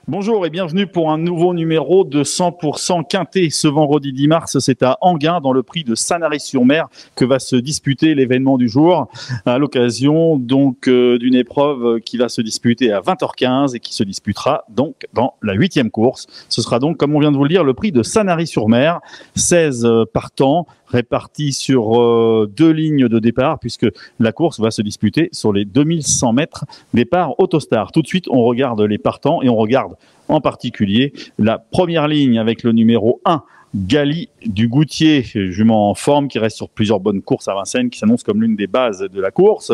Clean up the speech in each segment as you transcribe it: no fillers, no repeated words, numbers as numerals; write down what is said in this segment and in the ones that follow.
Bonjour et bienvenue pour un nouveau numéro de 100% Quintet. Ce vendredi 10 mars, c'est à Enghien, dans le prix de Sanary-sur-Mer, que va se disputer l'événement du jour, à l'occasion donc d'une épreuve qui va se disputer à 20h15 et qui se disputera donc dans la 8e course. Ce sera donc, comme on vient de vous le dire, le prix de Sanary-sur-Mer, 16 partants répartis sur deux lignes de départ, puisque la course va se disputer sur les 2100 mètres départ Autostar. Tout de suite, on regarde les partants et on regarde en particulier la première ligne avec le numéro 1, Gali du Goutier, jument en forme qui reste sur plusieurs bonnes courses à Vincennes, qui s'annonce comme l'une des bases de la course.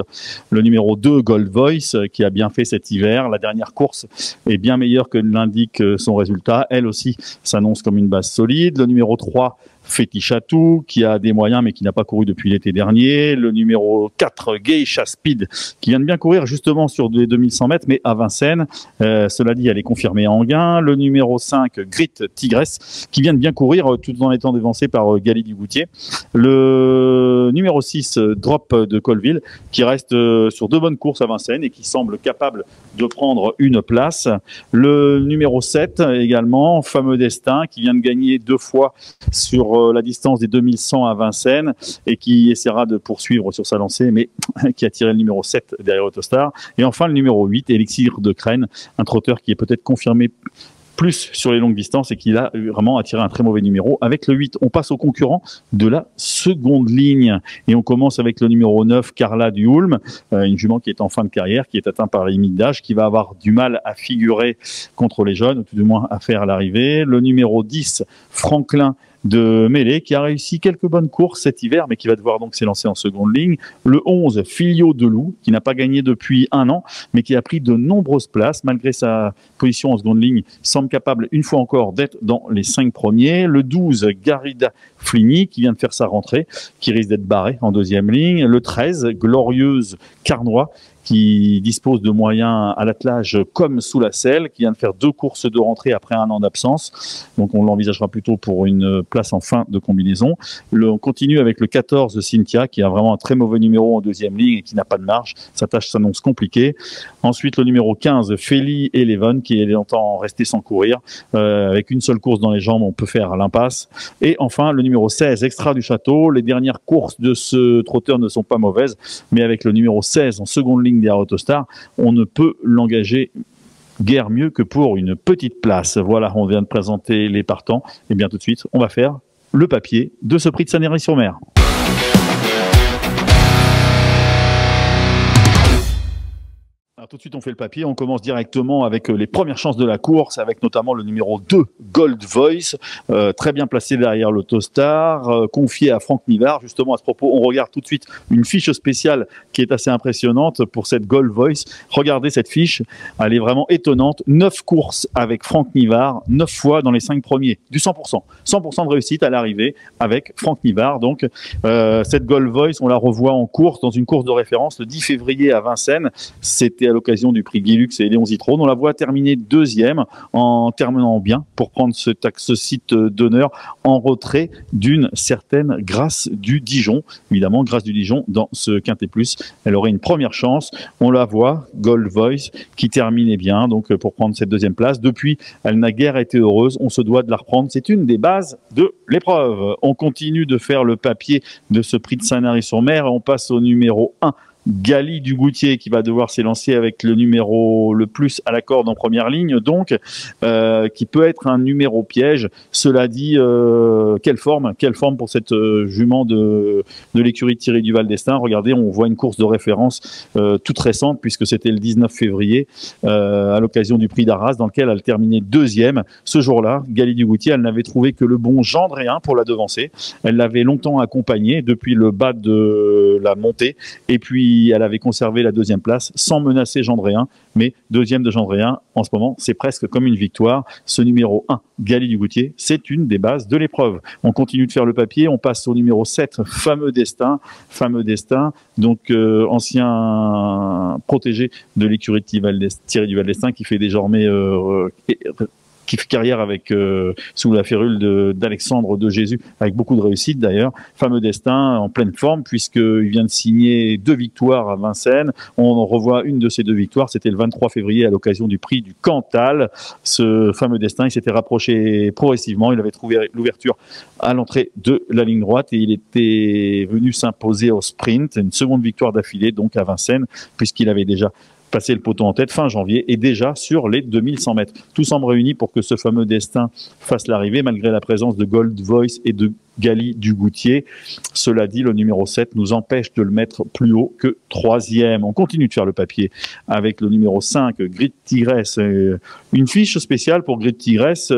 Le numéro 2, Gold Voice, qui a bien fait cet hiver. La dernière course est bien meilleure que l'indique son résultat. Elle aussi s'annonce comme une base solide. Le numéro 3, Fétichatou, qui a des moyens mais qui n'a pas couru depuis l'été dernier. Le numéro 4, Geisha Speed, qui vient de bien courir justement sur des 2100 mètres, mais à Vincennes. Cela dit, elle est confirmée à Enghien. Le numéro 5, Grit Tigresse, qui vient de bien courir tout en étant dévancé par Gali du Goutier. Le numéro 6, Drop de Colville, qui reste sur deux bonnes courses à Vincennes et qui semble capable de prendre une place. Le numéro 7 également, Fameux Destin, qui vient de gagner 2 fois sur la distance des 2100 à Vincennes et qui essaiera de poursuivre sur sa lancée, mais qui a tiré le numéro 7 derrière Autostar. Et enfin le numéro 8, Elixir de Crène, un trotteur qui est peut-être confirmé plus sur les longues distances et qui a vraiment attiré un très mauvais numéro. Avec le 8, on passe au concurrent de la seconde ligne et on commence avec le numéro 9, Carla du Hulme, une jument qui est en fin de carrière, qui est atteinte par les limites d'âge, qui va avoir du mal à figurer contre les jeunes, ou tout du moins à faire l'arrivée. Le numéro 10, Franklin de Mêlée, qui a réussi quelques bonnes courses cet hiver, mais qui va devoir donc s'élancer en seconde ligne. Le 11, Filio de Loup, qui n'a pas gagné depuis un an, mais qui a pris de nombreuses places, malgré sa position en seconde ligne, semble capable une fois encore d'être dans les 5 premiers. Le 12, Garida Fligny, qui vient de faire sa rentrée, qui risque d'être barré en deuxième ligne. Le 13, Glorieuse Carnois, qui dispose de moyens à l'attelage comme sous la selle, qui vient de faire 2 courses de rentrée après un an d'absence. Donc on l'envisagera plutôt pour une place en fin de combinaison. On continue avec le 14, Cynthia, qui a vraiment un très mauvais numéro en deuxième ligne et qui n'a pas de marge. Sa tâche s'annonce compliquée. Ensuite, le numéro 15, Feli Eleven, qui est longtemps resté sans courir. Avec une seule course dans les jambes, on peut faire l'impasse. Et enfin, le numéro 16, Extra du Château. Les dernières courses de ce trotteur ne sont pas mauvaises, mais avec le numéro 16 en seconde ligne derrière Autostar, on ne peut l'engager guère mieux que pour une petite place. Voilà, on vient de présenter les partants. Et bien tout de suite, on va faire le papier de ce prix de Sanary-sur-Mer. Alors, tout de suite, on fait le papier. On commence directement avec les premières chances de la course, avec notamment le numéro 2, Gold Voice, très bien placé derrière l'Autostar, confié à Franck Nivard. Justement, à ce propos, on regarde tout de suite une fiche spéciale qui est assez impressionnante pour cette Gold Voice. Regardez cette fiche, elle est vraiment étonnante. 9 courses avec Franck Nivard, 9 fois dans les 5 premiers, du 100%. 100% de réussite à l'arrivée avec Franck Nivard. Donc, cette Gold Voice, on la revoit en course, dans une course de référence le 10 février à Vincennes. C'était à l'occasion du prix Guy Lux et Léon Zitrone. On la voit terminer deuxième en terminant bien pour prendre ce site d'honneur en retrait d'une certaine Grâce du Dijon. Évidemment, Grâce du Dijon dans ce Quintet Plus, elle aurait une première chance. On la voit, Gold Voice, qui terminait bien donc pour prendre cette deuxième place. Depuis, elle n'a guère été heureuse. On se doit de la reprendre. C'est une des bases de l'épreuve. On continue de faire le papier de ce prix de Sanary-sur-Mer et on passe au numéro 1. Gali du Goutier qui va devoir s'élancer avec le numéro le plus à la corde en première ligne, donc qui peut être un numéro piège. Cela dit, quelle forme pour cette jument de l'écurie de Thierry Duval d'Estaing. Regardez, on voit une course de référence toute récente puisque c'était le 19 février à l'occasion du prix d'Arras dans lequel elle terminait deuxième. Ce jour-là, Gali du Goutier, elle n'avait trouvé que le bon Gendréen pour la devancer. Elle l'avait longtemps accompagné depuis le bas de la montée et puis elle avait conservé la deuxième place sans menacer Gendréen, mais deuxième de Gendréen, en ce moment, c'est presque comme une victoire. Ce numéro 1, Gali du Goutier, c'est une des bases de l'épreuve. On continue de faire le papier, on passe au numéro 7, Fameux Destin, donc ancien protégé de l'écurie de Thierry Duval d'Estaing qui fait désormais qui fait carrière avec sous la férule d'Alexandre de Jésus, avec beaucoup de réussite d'ailleurs. Fameux Destin en pleine forme puisqu'il vient de signer 2 victoires à Vincennes. On revoit une de ces 2 victoires, c'était le 23 février à l'occasion du prix du Cantal. Ce fameux Destin, il s'était rapproché progressivement, il avait trouvé l'ouverture à l'entrée de la ligne droite et il était venu s'imposer au sprint, une seconde victoire d'affilée donc à Vincennes puisqu'il avait déjà passé le poteau en tête fin janvier et déjà sur les 2100 mètres. Tout semble réuni pour que ce fameux Destin fasse l'arrivée malgré la présence de Gold Voice et de Gali Dugoutier. Cela dit, le numéro 7 nous empêche de le mettre plus haut que 3e. On continue de faire le papier avec le numéro 5, Grid Tigresse. Une fiche spéciale pour Grid Tigresse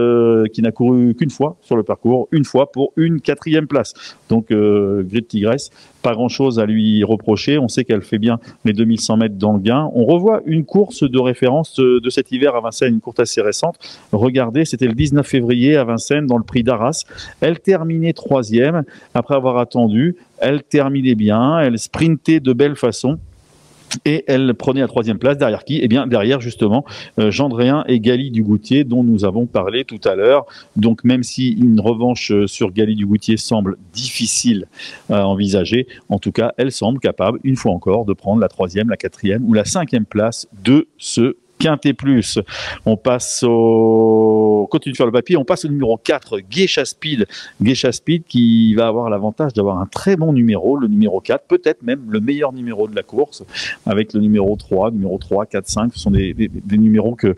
qui n'a couru qu'une fois sur le parcours, une fois pour une 4e place. Donc Grid Tigresse, pas grand-chose à lui reprocher. On sait qu'elle fait bien les 2100 mètres dans le gain. On revoit une course de référence de cet hiver à Vincennes, une course assez récente. Regardez, c'était le 19 février à Vincennes dans le prix d'Arras. Elle terminait 3e après avoir attendu. Elle terminait bien, elle sprintait de belle façon. Et elle prenait la 3e place derrière qui? Eh bien, derrière justement Gendréen et Gali Dugoutier dont nous avons parlé tout à l'heure. Donc, même si une revanche sur Gali Dugoutier semble difficile à envisager, en tout cas, elle semble capable, une fois encore, de prendre la 3e, la 4e ou la 5e place de ce Quintet Plus. On passe au... continue de faire le papier, on passe au numéro 4, Geisha Speed. Geisha Speed qui va avoir l'avantage d'avoir un très bon numéro, le numéro 4, peut-être même le meilleur numéro de la course, avec le numéro 3, 4, 5, ce sont des numéros que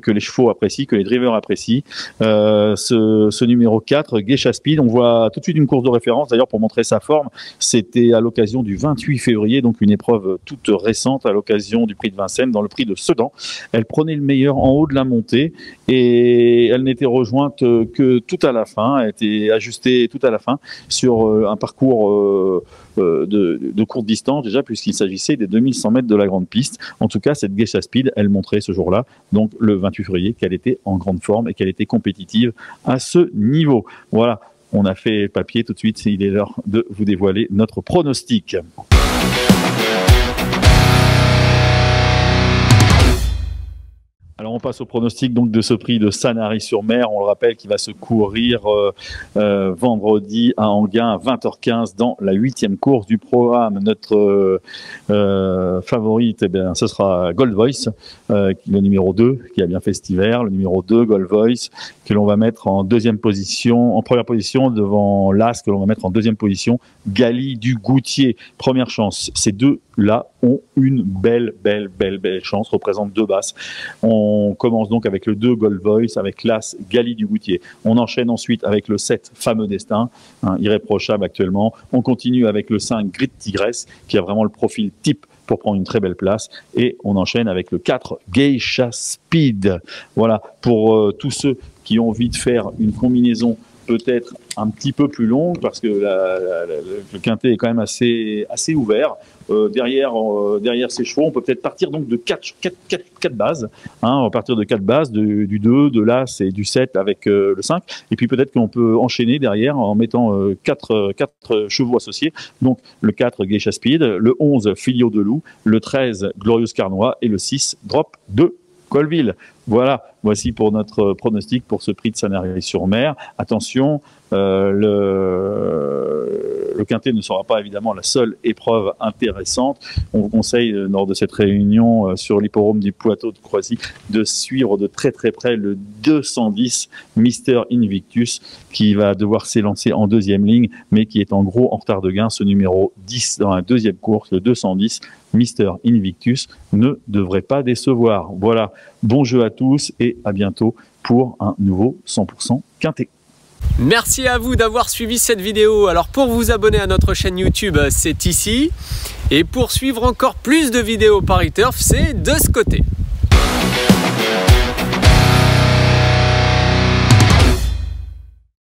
les chevaux apprécient, que les drivers apprécient. Ce numéro 4, Geisha Speed, on voit tout de suite une course de référence, d'ailleurs pour montrer sa forme, c'était à l'occasion du 28 février, donc une épreuve toute récente à l'occasion du prix de Vincennes, dans le prix de Sedan. Elle prenait le meilleur en haut de la montée et elle n'était rejointe que tout à la fin. Elle était ajustée tout à la fin sur un parcours de courte distance déjà puisqu'il s'agissait des 2100 mètres de la grande piste. En tout cas, cette Geisha Speed, elle montrait ce jour-là, donc le 28 février, qu'elle était en grande forme et qu'elle était compétitive à ce niveau. Voilà, on a fait papier tout de suite. Il est l'heure de vous dévoiler notre pronostic. Alors on passe au pronostic donc de ce prix de Sanary-sur-Mer. On le rappelle qu'il va se courir vendredi à Enghien à 20h15 dans la 8e course du programme. Notre favorite, eh bien, ce sera Gold Voice, le numéro 2 qui a bien fait cet hiver. Le numéro 2, Gold Voice, que l'on va mettre en première position devant l'As, que l'on va mettre en 2e position, Gali Dugoutier. Première chance. Ces deux-là ont une belle chance, représentent 2 basses. On commence donc avec le 2 Gold Voice, avec l'As Gali Dugoutier. On enchaîne ensuite avec le 7 Fameux Destin, irréprochable actuellement. On continue avec le 5 Grid Tigresse, qui a vraiment le profil type pour prendre une très belle place. Et on enchaîne avec le 4 Geisha Speed. Voilà, pour tous ceux qui ont envie de faire une combinaison peut-être un petit peu plus longue, parce que le quintet est quand même assez ouvert. Derrière ces chevaux, on peut peut-être partir donc de 4 bases. On va partir de 4 bases, du 2, de l'As et du 7 avec le 5. Et puis peut-être qu'on peut enchaîner derrière en mettant 4 chevaux associés. Donc le 4 Geisha Speed, le 11 Filio de Loup, le 13 Glorious Carnois et le 6 Drop de Colville. Voilà, voici pour notre pronostic pour ce prix de Sanary-sur-Mer. Attention, le quintet ne sera pas évidemment la seule épreuve intéressante. On vous conseille, lors de cette réunion sur l'hippodrome du Poitou de Croisy, de suivre de très près le 210 Mister Invictus qui va devoir s'élancer en 2e ligne, mais qui est en gros en retard de gain. Ce numéro 10 dans la 2e course, le 210 Mister Invictus, ne devrait pas décevoir. Voilà, bon jeu à tous et à bientôt pour un nouveau 100% quintet. Merci à vous d'avoir suivi cette vidéo. Alors pour vous abonner à notre chaîne YouTube, c'est ici. Et pour suivre encore plus de vidéos Paris Turf, c'est de ce côté.